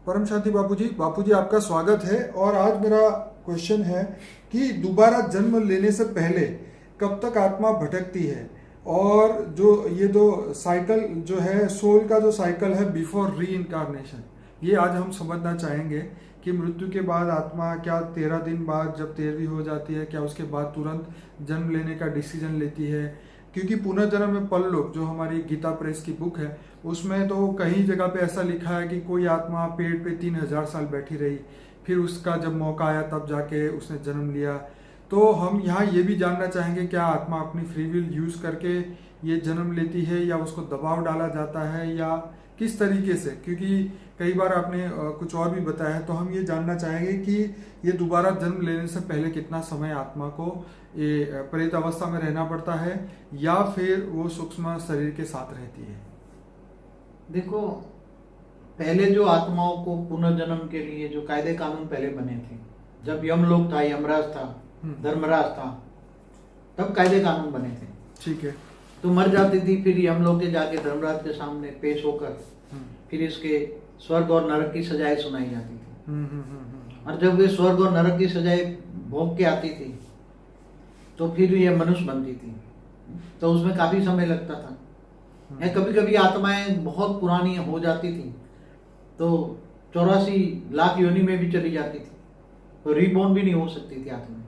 परम शांति बापूजी आपका स्वागत है। और आज मेरा क्वेश्चन है कि दोबारा जन्म लेने से पहले कब तक आत्मा भटकती है, और जो ये दो साइकिल जो है, सोल का जो साइकिल है बिफोर री इनकारनेशन, ये आज हम समझना चाहेंगे कि मृत्यु के बाद आत्मा क्या 13 दिन बाद जब 13वीं हो जाती है, क्या उसके बाद तुरंत जन्म लेने का डिसीजन लेती है? क्योंकि पुनर्जन्म में परलोक जो हमारी गीता प्रेस की बुक है उसमें तो कई जगह पे ऐसा लिखा है कि कोई आत्मा पेड़ पे 3000 साल बैठी रही, फिर उसका जब मौका आया तब जाके उसने जन्म लिया। तो हम यहाँ ये भी जानना चाहेंगे क्या आत्मा अपनी फ्री विल यूज़ करके ये जन्म लेती है, या उसको दबाव डाला जाता है, या किस तरीके से? क्योंकि कई बार आपने कुछ और भी बताया है, तो हम ये जानना चाहेंगे कि ये दोबारा जन्म लेने से पहले कितना समय आत्मा को ये प्रेत अवस्था में रहना पड़ता है, या फिर वो सूक्ष्म शरीर के साथ रहती है? देखो, पहले जो आत्माओं को पुनर्जन्म के लिए जो कायदे कानून पहले बने थे, जब यमलोक था, यमराज था, धर्मराज था, तब कायदे कानून बने थे। ठीक है। तो मर जाती थी, फिर यमलोक के जाके धर्मराज के सामने पेश होकर फिर इसके स्वर्ग और नरक की सजाएं सुनाई जाती थी। और जब वे स्वर्ग और नरक की सजाएं भोग के आती थी तो फिर ये मनुष्य बनती थी, तो उसमें काफी समय लगता था। या कभी कभी आत्माएं बहुत पुरानी हो जाती थी तो 84 लाख योनि में भी चली जाती थी, तो रीबॉर्न भी नहीं हो सकती थी आत्मा,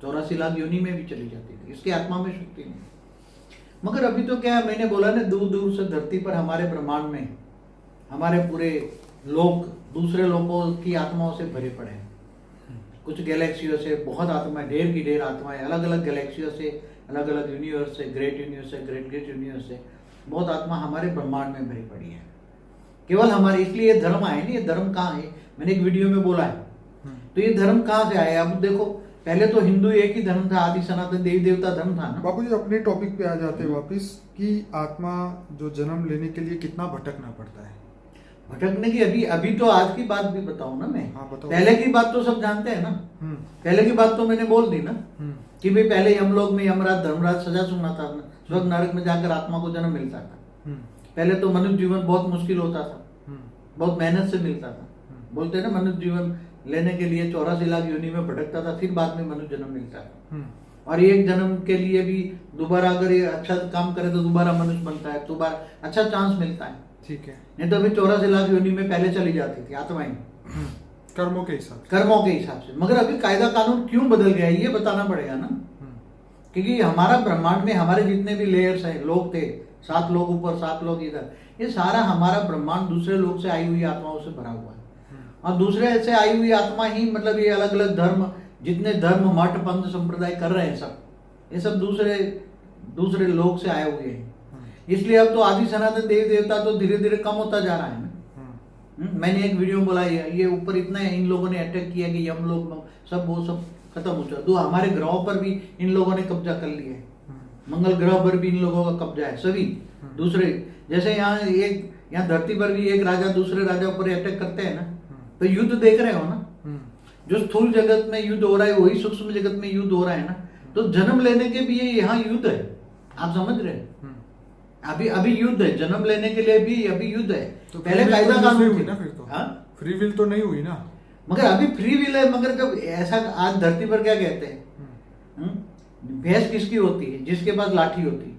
84 लाख योनि में भी चली जाती थी, इसकी आत्मा में शक्ति नहीं। मगर अभी तो क्या है, मैंने बोला ना, दूर दूर से धरती पर हमारे ब्रह्मांड में हमारे पूरे लोक दूसरे लोगों की आत्माओं से भरे पड़े हैं। कुछ गैलेक्सियों से बहुत आत्माएं, ढेर की ढेर आत्माएं, अलग अलग गैलेक्सियों से, अलग अलग यूनिवर्स से, ग्रेट यूनिवर्स से, ग्रेट ग्रेट यूनिवर्स से बहुत आत्मा हमारे ब्रह्मांड में भरी पड़ी है। केवल हमारे, इसलिए धर्म आए नहीं, ये धर्म कहाँ है, मैंने एक वीडियो में बोला है। तो ये धर्म कहाँ से आया? अब देखो, पहले तो हिंदू एक ही धर्म था, आदि सनातन देवी देवता धर्म था ना। बापू जी अपने टॉपिक पे आ जाते हैं वापिस कि आत्मा जो जन्म लेने के लिए कितना भटकना पड़ता है? भटकने की अभी तो आज की बात भी बताऊं ना मैं। हाँ, बताओ। पहले की बात तो सब जानते हैं ना। पहले की बात तो मैंने बोल दी ना कि भाई पहले यमलोक में यमराज धर्मराज सजा सुनाता था, स्वर्ग नरक में जाकर आत्मा को जन्म मिलता था। पहले तो मनुष्य जीवन बहुत मुश्किल होता था, बहुत मेहनत से मिलता था। बोलते हैं ना, मनुष्य जीवन लेने के लिए 84 लाख योनि में भटकता था, फिर बाद में मनुष्य जन्म मिलता था। और एक जन्म के लिए भी दोबारा अगर ये अच्छा काम करे तो दोबारा मनुष्य बनता है, दोबारा अच्छा चांस मिलता है। ठीक है। नहीं तो अभी 84 लाख योनि में पहले चली जाती थी आत्माएं, कर्मों के हिसाब से। कर्मों के हिसाब से। मगर अभी कायदा कानून क्यों बदल गया ये बताना पड़ेगा ना। क्योंकि हमारा ब्रह्मांड में हमारे जितने भी लेयर्स हैं, लोग थे, 7 लोग ऊपर 7 लोग इधर, ये सारा हमारा ब्रह्मांड दूसरे लोग से आई हुई आत्माओं से भरा हुआ है। और दूसरे से आई हुई आत्मा ही, मतलब ये अलग अलग धर्म, जितने धर्म मठ पंथ संप्रदाय कर रहे हैं सब, ये सब दूसरे लोग से आए हुए हैं। इसलिए अब तो आदि सनातन देवी देवता तो धीरे धीरे कम होता जा रहा है ना। मैंने एक वीडियो बोला, ये ऊपर इतना इन लोगों ने अटैक किया कि हम लोग सब वो सब खत्म हो चुका। तो हमारे ग्रहों पर भी इन लोगों ने कब्जा कर लिया है, मंगल ग्रह पर भी इन लोगों का कब्जा है। सभी दूसरे, जैसे यहाँ धरती पर भी एक राजा दूसरे राजा पर अटैक करते हैं ना, तो युद्ध देख रहे हो ना। जो स्थूल जगत में युद्ध हो रहा है वही सूक्ष्म जगत में युद्ध हो रहा है ना। तो जन्म लेने के भी यहाँ युद्ध है, आप समझ रहे हैं? अभी युद्ध है, जन्म लेने के लिए भी अभी युद्ध है। तो पहले कायदा कानून थी ना, फिर तो फ्री विल तो नहीं हुई ना। मगर अभी फ्री विल है। मगर जब ऐसा, आज धरती पर क्या कहते हैं, भैंस किसकी होती है? जिसके पास लाठी होती है।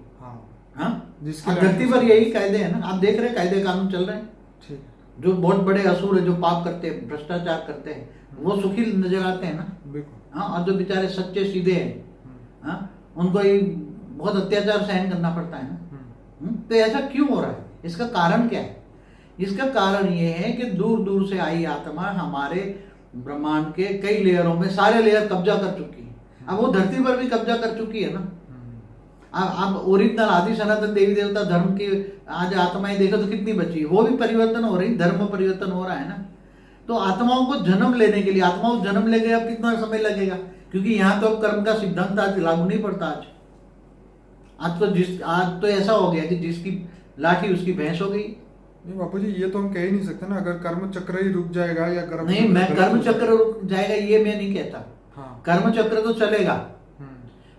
हाँ, धरती पर यही कायदे हैं ना। आप देख रहे हैं कायदे कानून चल रहे हैं। जो बहुत बड़े असुर है, जो पाप करते हैं, भ्रष्टाचार करते हैं, वो सुखी नजर आते हैं ना। हाँ, और जो बेचारे सच्चे सीधे हैं, उनको ही बहुत अत्याचार सहन करना पड़ता है ना। तो ऐसा क्यों हो रहा है? इसका कारण क्या है? इसका कारण ये है कि दूर दूर से आई आत्मा हमारे ब्रह्मांड के कई लेयरों में, सारे लेयर कब्जा कर चुकी है। अब वो धरती पर भी कब्जा कर चुकी है ना। अब ओरिजिनल आदि सनातन देवी देवता धर्म की आज आत्माएं देखो तो कितनी बची है, वो भी परिवर्तन हो रही, धर्म परिवर्तन हो रहा है ना। तो आत्माओं को जन्म लेने के लिए, आत्माओं को जन्म लेके अब कितना समय लगेगा? क्योंकि यहाँ तो अब कर्म का सिद्धांत आज लागू नहीं पड़ता। आज तो ऐसा हो गया कि जिसकी लाठी उसकी भैंस हो गई। नहीं बापू जी, ये तो हम कह ही नहीं सकते ना। अगर कर्म चक्र ही रुक जाएगा या कर्म नहीं, मैं कर्म चक्र रुक जाएगा ये मैं नहीं कहता। कर्म चक्र तो चलेगा,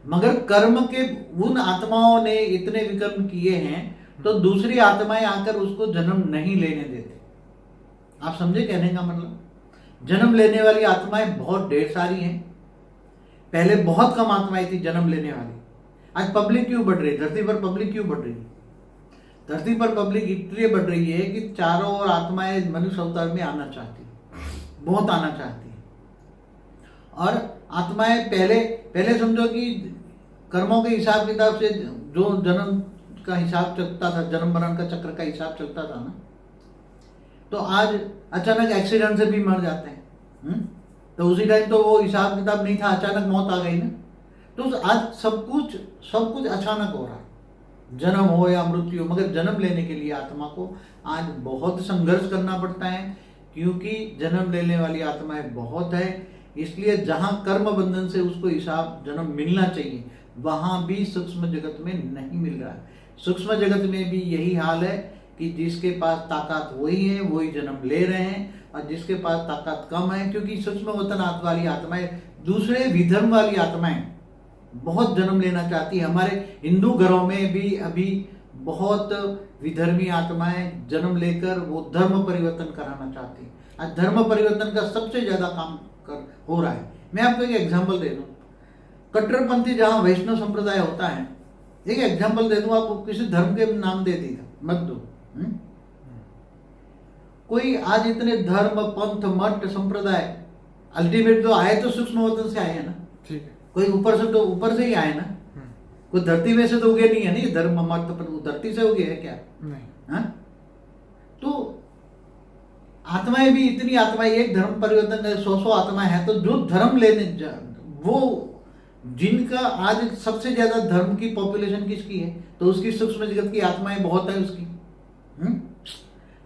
मगर कर्म के उन आत्माओं ने इतने विकर्म किए हैं तो दूसरी आत्माएं आकर उसको जन्म नहीं लेने देते। आप समझे कहने का मतलब? जन्म लेने वाली आत्माएं बहुत ढेर सारी हैं। पहले बहुत कम आत्माएं थी जन्म लेने वाली। आज पब्लिक क्यों बढ़ रही है? धरती पर पब्लिक क्यों बढ़ रही है? धरती पर पब्लिक इसलिए बढ़ रही है कि चारों ओर आत्माएं मनुष्य अवतार में आना चाहती है, बहुत आना चाहती है। और आत्माएं पहले समझो कि कर्मों के हिसाब किताब से जो जन्म का हिसाब चलता था, जन्म मरण का चक्र का हिसाब चलता था ना, तो आज अचानक एक्सीडेंट से भी मर जाते हैं। तो उसी टाइम तो वो हिसाब किताब नहीं था, अचानक मौत आ गई ना। तो आज सब कुछ अचानक हो रहा है, जन्म हो या मृत्यु। मगर जन्म लेने के लिए आत्मा को आज बहुत संघर्ष करना पड़ता है, क्योंकि जन्म लेने वाली आत्माएं बहुत है। इसलिए जहां कर्म बंधन से उसको हिसाब जन्म मिलना चाहिए, वहां भी सूक्ष्म जगत में नहीं मिल रहा है। सूक्ष्म जगत में भी यही हाल है कि जिसके पास ताकत वही है, वही जन्म ले रहे हैं, और जिसके पास ताकत कम है, क्योंकि सूक्ष्म वतन वाली आत्माएं, दूसरे विधर्म वाली आत्माएं बहुत जन्म लेना चाहती है। हमारे हिंदू घरों में भी अभी बहुत विधर्मी आत्माएं जन्म लेकर वो धर्म परिवर्तन कराना चाहती है। आज धर्म परिवर्तन का सबसे ज्यादा काम हो रहा है। मैं आपको एक एग्जांपल दे दूं, कट्टरपंथी जहां वैष्णव संप्रदाय होता है, एक एग्जांपल दे दूं आपको, किसी धर्म के नाम दे दी मत दो। कोई आज इतने धर्म, पंथ, मठ, संप्रदाय, अल्टीमेट जो आए तो सूक्ष्म वतन से आए हैं ना। ठीक है। कोई ऊपर से तो ऊपर से ही आए ना, कोई धरती में से तो उगे नहीं है ना। ये धर्म मत धरती से उगे है क्या? नहीं। हाँ? तो आत्माएं भी इतनी आत्माएं, एक धर्म परिवर्तन 100 आत्माएं हैं, तो जो धर्म लेने वो जिनका आज सबसे ज्यादा धर्म की पॉपुलेशन किसकी है, तो उसकी सूक्ष्म जगत की आत्माएं बहुत है उसकी।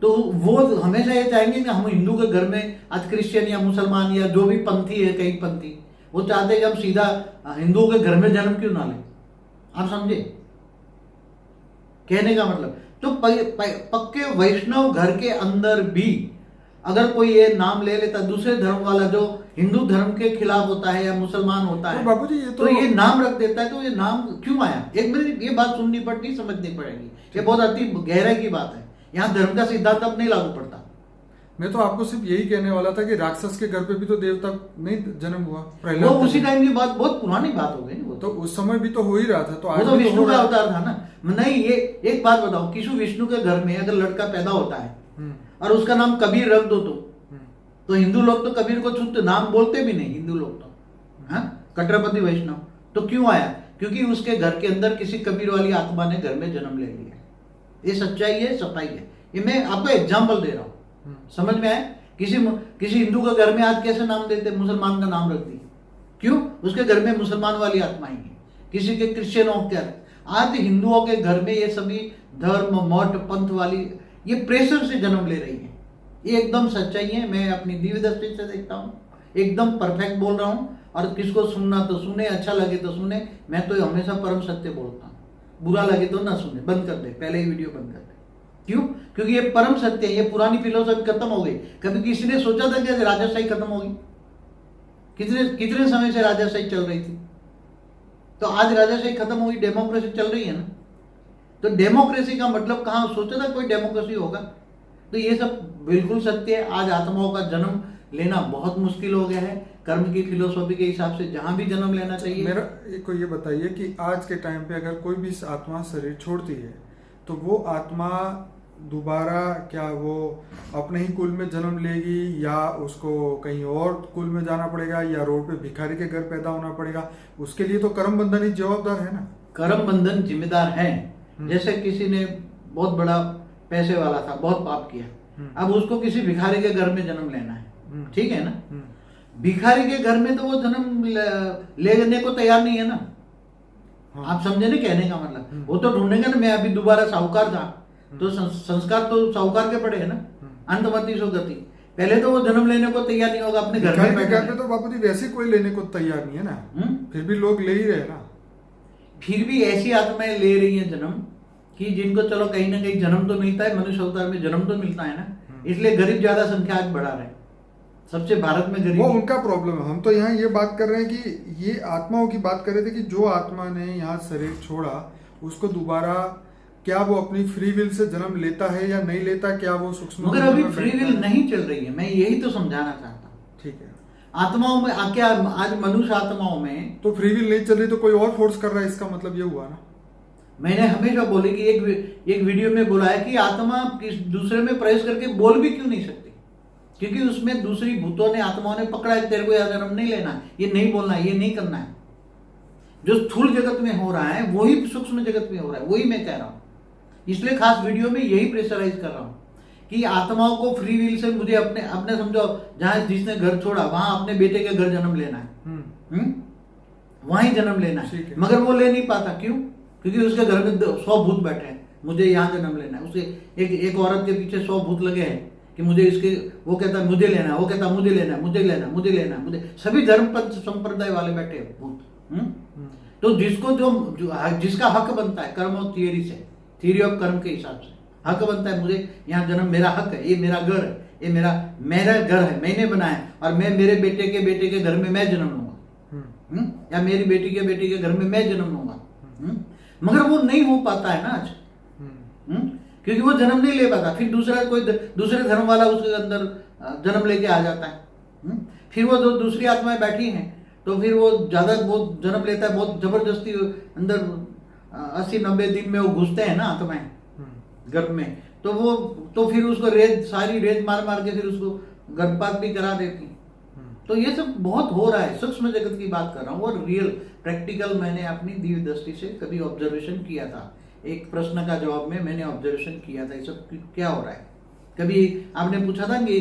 तो वो हमेशा ये चाहेंगे कि हम हिंदू के घर में आज क्रिश्चियन या मुसलमान या जो भी पंथी है, कई पंथी, वो चाहते हैं कि हम सीधा हिंदुओं के घर में जन्म क्यों ना लें। आप समझे कहने का मतलब? तो पक्के वैष्णव घर के अंदर भी अगर कोई ये नाम ले लेता, दूसरे धर्म वाला जो हिंदू धर्म के खिलाफ होता है या मुसलमान होता है, बाबूजी तो ये नाम रख देता है। तो ये नाम क्यों आया? एक मिनट, ये बात सुननी पड़ती, समझनी पड़ेगी। ये बहुत अति गहराई की बात है। यहाँ धर्म का सिद्धांत अब नहीं लागू पड़ता। मैं तो आपको सिर्फ यही कहने वाला था कि राक्षस के घर पे भी तो देवता नहीं जन्म हुआ। वो उसी टाइम की बात, बहुत पुरानी बात हो गई वो तो उस समय भी तो हो ही रहा था। तो वो तो विष्णु का अवतार था ना। नहीं, ये एक बात बताओ, किसी विष्णु के घर में अगर लड़का पैदा होता है और उसका नाम कबीर रख दो, तो हिंदू लोग तो कबीर को छूते, नाम बोलते भी नहीं हिंदू लोग तो। हाँ, कट्टरपंथी वैष्णव तो क्यों आया? क्योंकि उसके घर के अंदर किसी कबीर वाली आत्मा ने घर में जन्म ले लिया। ये सच्चाई है, सफाई है। ये मैं आपको एग्जाम्पल दे रहा हूँ, समझ में आए? किसी हिंदू के घर में आज कैसे नाम देते? मुसलमान का नाम रख दिए। क्यों? उसके घर में मुसलमान वाली आत्माएं हैं। किसी के क्रिश्चियनों के, आज हिंदुओं के घर में ये सभी धर्म, मठ, पंथ वाली ये प्रेशर से जन्म ले रही है। ये एकदम सच्चाई है। मैं अपनी दिव्य दृष्टि से देखता हूँ, एकदम परफेक्ट बोल रहा हूँ। और किसको सुनना तो सुने, अच्छा लगे तो सुने। मैं तो हमेशा परम सत्य बोलता हूँ, बुरा लगे तो ना सुने, बंद कर दे, पहले ही वीडियो बंद कर दे। क्यों? क्योंकि ये परम सत्य है। ये पुरानी फिलोसफी खत्म हो गई। कभी किसी ने सोचा था कि राजाशाही खत्म होगी? कितने समय से राजाशाही चल रही थी? तो आज राजाशाही खत्म हुई, डेमोक्रेसी चल रही है ना। तो डेमोक्रेसी का मतलब कहाँ सोचा था कोई डेमोक्रेसी होगा? तो ये सब बिल्कुल सत्य है। आज आत्माओं का जन्म लेना बहुत मुश्किल हो गया है। कर्म की फिलोसफी के हिसाब से जहां भी जन्म लेना चाहिए। मेरा को ये बताइए कि आज के टाइम पे अगर कोई भी आत्मा शरीर छोड़ती है, तो वो आत्मा दोबारा क्या वो अपने ही कुल में जन्म लेगी, या उसको कहीं और कुल में जाना पड़ेगा, या रोड पे भिखारी के घर पैदा होना पड़ेगा? उसके लिए तो कर्म बंधन ही जवाबदार है ना। कर्म बंधन जिम्मेदार है। जैसे किसी ने बहुत बड़ा पैसे वाला था, बहुत पाप किया, अब उसको किसी भिखारी के घर में जन्म लेना है, ठीक है ना। भिखारी के घर में तो वो जन्म लेने को तैयार नहीं है ना। आप समझे ना कहने का मतलब? वो तो ढूंढेंगे ना। मैं अभी दोबारा साहूकार था, तो संस्कार तो साहूकार के पड़े है ना, अंतमति सो गति। पहले तो वो जन्म लेने को तैयार नहीं होगा अपने घर में। घर पे तो बापूजी वैसे कोई लेने को तैयार नहीं है ना। फिर भी लोग ले ही रहे ना। फिर भी ऐसी आत्माएं ले रही हैं जन्म कि जिनको चलो कहीं ना कहीं जन्म तो मिलता है, मनुष्य अवतार में जन्म तो मिलता है ना। इसलिए गरीब ज्यादा संख्या आज बढ़ा रहे, सबसे भारत में गरीब। वो उनका प्रॉब्लम है। हम तो यहाँ ये बात कर रहे हैं कि ये आत्माओं की बात कर रहे थे कि जो आत्मा ने यहाँ शरीर छोड़ा, उसको दोबारा क्या वो अपनी फ्री विल से जन्म लेता है या नहीं लेता, क्या वो सूक्ष्म मगर तंत्र अभी में फ्री बैठता विल है? नहीं चल रही है, मैं यही तो समझाना चाहता हूँ। ठीक है, आत्माओं में क्या आज मनुष्य आत्माओं में, तो फ्री विल नहीं चल रही तो कोई और फोर्स कर रहा है, इसका मतलब ये हुआ ना। मैंने हमेशा बोले कि एक वीडियो में बोला है कि आत्मा किस दूसरे में प्रवेश करके बोल भी क्यों नहीं सकती, क्योंकि उसमें दूसरी भूतों ने, आत्माओं ने पकड़ा है, तेरे को यह जन्म नहीं लेना है, ये नहीं बोलना है, ये नहीं करना है। जो स्थूल जगत में हो रहा है वही सूक्ष्म जगत में हो रहा है, वही मैं कह रहा हूं। इसलिए खास वीडियो में यही प्रेशराइज कर रहा हूं कि आत्माओं को फ्री विल से मुझे अपने अपने समझो, जहां जिसने घर छोड़ा वहां अपने बेटे के घर जन्म लेना है, वहीं जन्म लेना है, मगर वो ले नहीं पाता। क्यों? क्योंकि उसके घर में 100 भूत बैठे हैं, मुझे यहाँ जन्म लेना है। उसे एक औरत के पीछे 100 भूत लगे हैं कि मुझे इसके, वो कहता है मुझे लेना है, वो कहता है मुझे लेना है, मुझे लेना है, मुझे लेना है, मुझे, सभी धर्म पंथ संप्रदाय वाले बैठे हैं भूत। तो जिसको जो जिसका हक बनता है कर्म और थियरी से, थियरी ऑफ कर्म के हिसाब से हक बनता है, मुझे यहाँ जन्म, मेरा हक है, ये मेरा घर है, ये मेरा घर है, मैंने बनाया, और मैं मेरे बेटे के घर में मैं जन्म लूंगा, या मेरी बेटी के घर में मैं जन्म लूंगा। मगर वो नहीं हो पाता है ना आज, क्योंकि वो जन्म नहीं ले पाता। फिर दूसरे धर्म वाला उसके अंदर जन्म लेके आ जाता है। फिर वो जो दूसरी आत्माएं बैठी हैं, तो फिर वो ज्यादा बहुत जन्म लेता है, बहुत जबरदस्ती अंदर 80-90 दिन में वो घुसते हैं ना आत्माएं गर्भ में, तो फिर उसको सारी रेज मार मार के फिर उसको गर्भपात भी करा देती। तो ये सब बहुत हो रहा है, सूक्ष्म जगत की बात कर रहा हूँ, और रियल प्रैक्टिकल मैंने अपनी दिव्य दृष्टि से कभी ऑब्जर्वेशन किया था। एक प्रश्न का जवाब में मैंने ऑब्जर्वेशन किया था ये सब क्या हो रहा है। कभी आपने पूछा था कि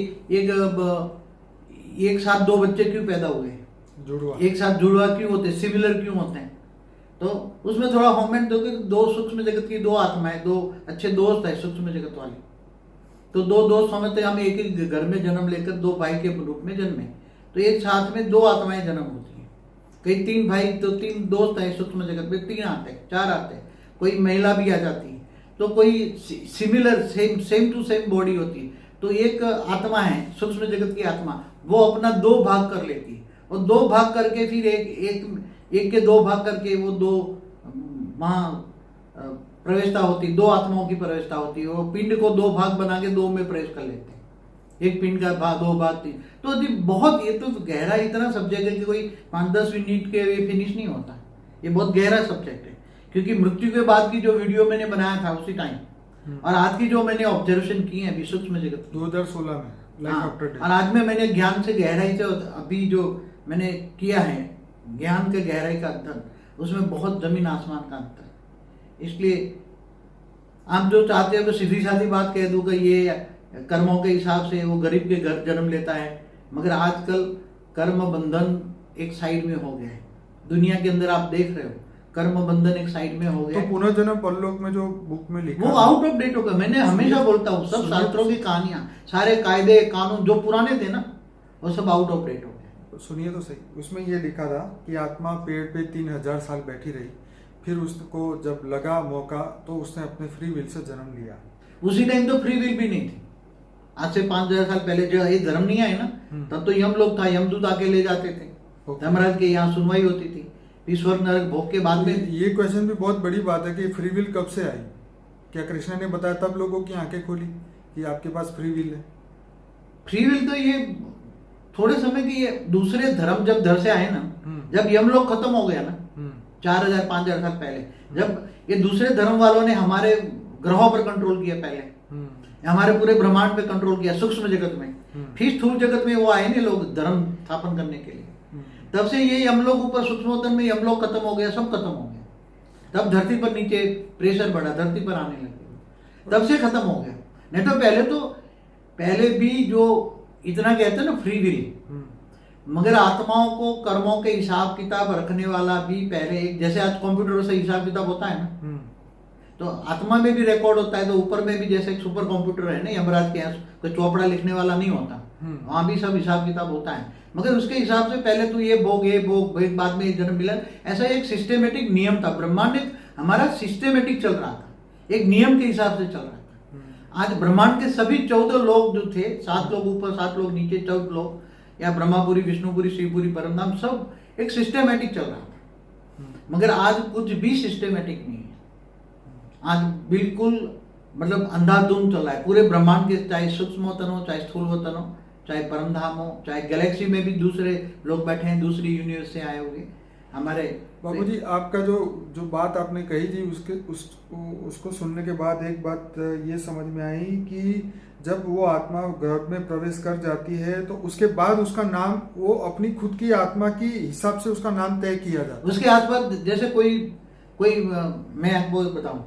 एक साथ 2 बच्चे क्यों पैदा हुए, जुड़वा, एक साथ जुड़वा क्यों होते, सिमिलर क्यों होते हैं? तो उसमें थोड़ा कमेंट दो कि 2 सूक्ष्म जगत की 2 आत्माएं, 2 अच्छे दोस्त है सूक्ष्म जगत वाली, तो 2 दोस्त समझते हम एक ही घर में जन्म लेकर 2 भाई के रूप में जन्मे, तो एक साथ में 2 आत्माएं जन्म होती है। कई 3 भाई, तो 3 दोस्त है सूक्ष्म जगत में, 3 आते हैं, 4 आते हैं, कोई महिला भी आ जाती है, तो कोई similar same to same body होती है। तो एक आत्मा है सूक्ष्म जगत की आत्मा, वो अपना 2 भाग कर लेती है, और 2 भाग करके फिर एक के 2 भाग करके वो 2 वहां प्रवेशता होती, 2 आत्माओं की प्रवेशता होती है। वो पिंड को 2 भाग बना के 2 में प्रवेश कर लेते हैं, एक पिंड का भाग 2 भाग 3। तो बहुत, ये तो गहरा इतना सब्जेक्ट है कि कोई 5-10 मिनट के फिनिश नहीं होता। ये बहुत गहरा सब्जेक्ट है, क्योंकि मृत्यु के बाद की जो वीडियो मैंने बनाया था उसी टाइम, और आज की जो मैंने ऑब्जर्वेशन की है अभी सूक्ष्म जगत 2016 में, और आज में मैंने ज्ञान से गहराई से अभी जो मैंने किया है, ज्ञान के गहराई का अंतर, उसमें बहुत जमीन आसमान का अंतर है। इसलिए आप जो चाहते हो तो सीधी साधी बात कह दो कि ये कर्मों के हिसाब से वो गरीब के घर जन्म लेता है, मगर आजकल कर्म बंधन एक साइड में हो गया है। दुनिया के अंदर आप देख रहे हो कर्म बंधन एक साइड में हो गया। तो पुनर्जन्म परलोक में जो बुक में लिखा वो आउट ऑफ डेट हो गया। मैंने हमेशा बोलता हूँ सब शास्त्रों की कहानियां, सारे कायदे कानून जो पुराने थे ना, वो सब आउट ऑफ डेट हो गए। सुनिए तो सही, उसमें ये लिखा था कि आत्मा पेड़ पे 3000 साल बैठी रही, फिर उसको जब लगा मौका तो उसने अपने फ्री विल से जन्म लिया। उसी टाइम तो फ्री विल भी नहीं थी। आज से 5000 साल पहले जो ये धर्म नहीं आए ना, तब तो यम लोग था, यमदूत आके ले जाते थे, धर्मराज के यहाँ सुनवाई होती थी, फिर स्वर्ग नरक भोग के बाद में। ये क्वेश्चन भी बहुत बड़ी बात है कि फ्री विल कब से आई? क्या कृष्ण ने बताया तब लोगों की आंखें खोली कि आपके पास फ्री विल है? फ्री विल तो ये थोड़े समय की, ये दूसरे धर्म जब धर से आए ना, जब यमलोक खत्म हो गया ना 4000-5000 साल पहले, जब ये दूसरे धर्म वालों ने हमारे ग्रहों पर कंट्रोल किया, पहले हमारे पूरे ब्रह्मांड पे कंट्रोल किया, सूक्ष्म जगत में, फिर स्थूल जगत में वो आए नहीं लोग धर्म स्थापन करने के लिए। तब से ये यमलोक ऊपर सूक्ष्मतन में यमलोक खत्म हो गया, सब खत्म हो गया। तब धरती पर नीचे प्रेशर बढ़ा, धरती पर आने लगे, तब से खत्म हो गया। नहीं तो पहले भी जो इतना कहते हैं ना फ्री विल, मगर आत्माओं को कर्मों के हिसाब किताब रखने वाला भी पहले एक, जैसे आज कंप्यूटर से हिसाब किताब होता है ना, तो आत्मा में भी रिकॉर्ड होता है, तो ऊपर में भी जैसे एक सुपर कंप्यूटर है ना यमराज के यहाँ, कोई चौपड़ा लिखने वाला नहीं होता, वहां भी सब हिसाब किताब होता है। मगर उसके हिसाब से पहले तो ये भोग बाद में जन्म मिला, ऐसा एक सिस्टेमेटिक नियम था। ब्रह्मांड हमारा सिस्टेमेटिक चल रहा था, एक नियम के हिसाब से चल रहा था। आज ब्रह्मांड के सभी 14 लोग जो थे, 7 लोग ऊपर 7 लोग नीचे, 14 लोग, या ब्रह्मापुरी, विष्णुपुरी, शिवपुरी, परमधाम, सब एक सिस्टेमेटिक चल रहा था। मगर आज कुछ भी सिस्टेमेटिक नहीं है। आज बिल्कुल मतलब अंधाधुंध चल रहा है पूरे ब्रह्मांड के, चाहे सूक्ष्म वतन हो, चाहे स्थूल वतन हो, चाहे परमधाम हो, चाहे गैलेक्सी में भी दूसरे लोग बैठे हैं, दूसरी यूनिवर्स से आए होंगे हमारे। बापूजी आपका जो जो बात आपने कही थी उसको सुनने के बाद एक बात ये समझ में आई कि जब वो आत्मा गर्भ में प्रवेश कर जाती है तो उसके बाद उसका नाम, वो अपनी खुद की आत्मा की हिसाब से उसका नाम तय किया जाता है। उसके आसपास जैसे कोई मैं आपको बताऊं,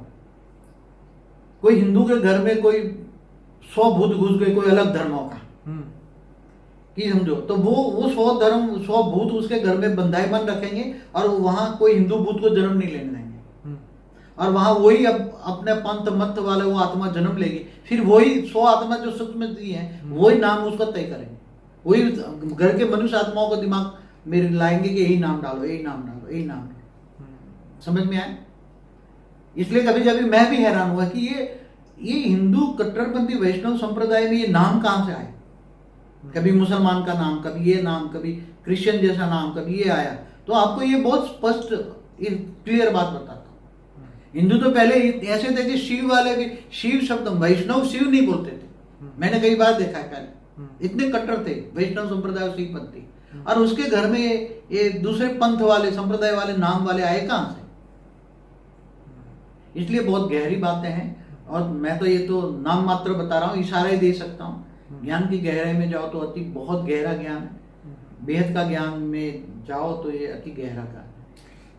कोई हिंदू के घर में कोई 100 भूत घुस गए कोई अलग धर्मों का, कि समझो, तो वो 100 भूत उसके घर में बंधाईबंद रखेंगे और वहां कोई हिंदू भूत को जन्म नहीं लेने देंगे, और वहां वही अपने पंथ मत वाले वो आत्मा जन्म लेगी, फिर वही 100 आत्मा जो सूक्ष्म है वही नाम उसका तय करेंगे, वही घर के मनुष्य आत्माओं का दिमाग मेरे लाएंगे कि यही नाम डालो, यही नाम डालो, यही नाम डालो। समझ में आए? इसलिए कभी कभी मैं भी हैरान हुआ कि ये हिंदू कट्टरपंथी वैष्णव संप्रदाय में ये नाम कहां से आए। कभी मुसलमान का नाम, कभी ये नाम, कभी क्रिश्चियन जैसा नाम, कभी ये आया। तो आपको ये बहुत स्पष्ट क्लियर बात बताता हूं। हिंदू तो पहले ऐसे थे कि शिव वाले भी, शिव शब्द वैष्णव शिव नहीं बोलते थे, मैंने कई बार देखा है पहले, इतने कट्टर थे वैष्णव संप्रदाय शिव पंथी, और उसके घर में ये दूसरे पंथ वाले संप्रदाय वाले नाम वाले आए कहां से। इसलिए बहुत गहरी बातें हैं, और मैं तो ये तो नाम मात्र बता रहा हूँ, इशारे दे सकता हूँ। ज्ञान की गहराई में जाओ तो अति बहुत गहरा ज्ञान है, बेहद का ज्ञान में जाओ तो ये अति गहरा का है।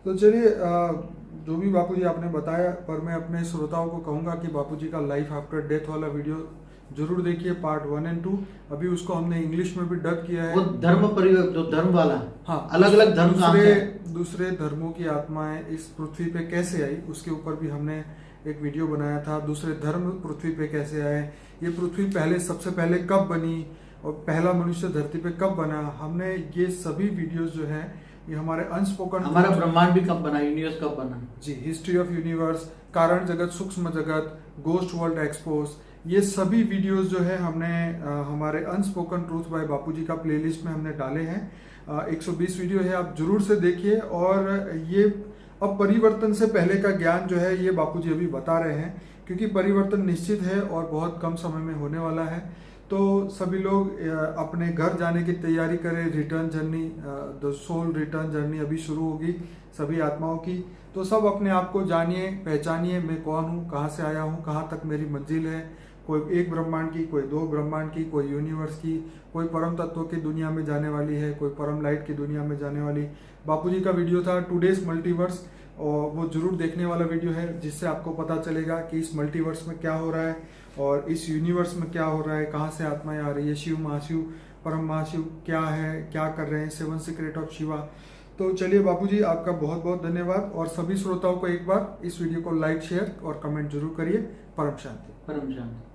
तो चलिए जो भी बापूजी आपने बताया, पर मैं अपने श्रोताओं को कहूंगा कि बापूजी का लाइफ आफ्टर डेथ वाला वीडियो जरूर देखिए, पार्ट 1 और 2। अभी उसको हमने इंग्लिश में भी डब किया है। वो धर्म परिवर्तन, जो धर्म वाला, हाँ, अलग अलग धर्म, दूसरे धर्मों की आत्माएं इस पृथ्वी पे कैसे आई, उसके ऊपर भी हमने एक वीडियो बनाया था। दूसरे धर्म पृथ्वी पे कैसे आए, ये पृथ्वी पहले सबसे पहले कब बनी, और पहला मनुष्य धरती पे कब बना, हमने ये सभी वीडियोस जो है ये हमारे अनस्पोकन, हमारा ब्रह्मांड भी कब बना, यूनिवर्स कब बना, जी, हिस्ट्री ऑफ यूनिवर्स, कारण जगत, सूक्ष्म जगत, गोस्ट वर्ल्ड एक्सपोज, ये सभी वीडियोस जो है हमने हमारे अनस्पोकन ट्रूथ बाय बापूजी का प्लेलिस्ट में हमने डाले हैं। 120 वीडियो है, आप जरूर से देखिए। और ये अब परिवर्तन से पहले का ज्ञान जो है ये बापूजी अभी बता रहे हैं, क्योंकि परिवर्तन निश्चित है और बहुत कम समय में होने वाला है। तो सभी लोग अपने घर जाने की तैयारी करें। Return journey, the soul return journey अभी शुरू होगी सभी आत्माओं की। तो सब अपने आप को जानिए, पहचानिए, मैं कौन हूँ, कहाँ से आया हूँ, कहाँ तक मेरी मंजिल है। कोई एक ब्रह्मांड की, कोई 2 ब्रह्मांड की, कोई यूनिवर्स की, कोई परम तत्वों की दुनिया में जाने वाली है, कोई परम लाइट की दुनिया में जाने वाली। बापूजी का वीडियो था टुडेज मल्टीवर्स, और वो जरूर देखने वाला वीडियो है, जिससे आपको पता चलेगा कि इस मल्टीवर्स में क्या हो रहा है और इस यूनिवर्स में क्या हो रहा है, कहाँ से आत्माएं आ रही है, शिव महाशिव, परम महाशिव क्या है, क्या कर रहे हैं, 7 सीक्रेट ऑफ शिवा। तो चलिए बापूजी, आपका बहुत बहुत धन्यवाद, और सभी श्रोताओं को एक बार इस वीडियो को लाइक, शेयर और कमेंट जरूर करिए। परम शांति। परम शांति।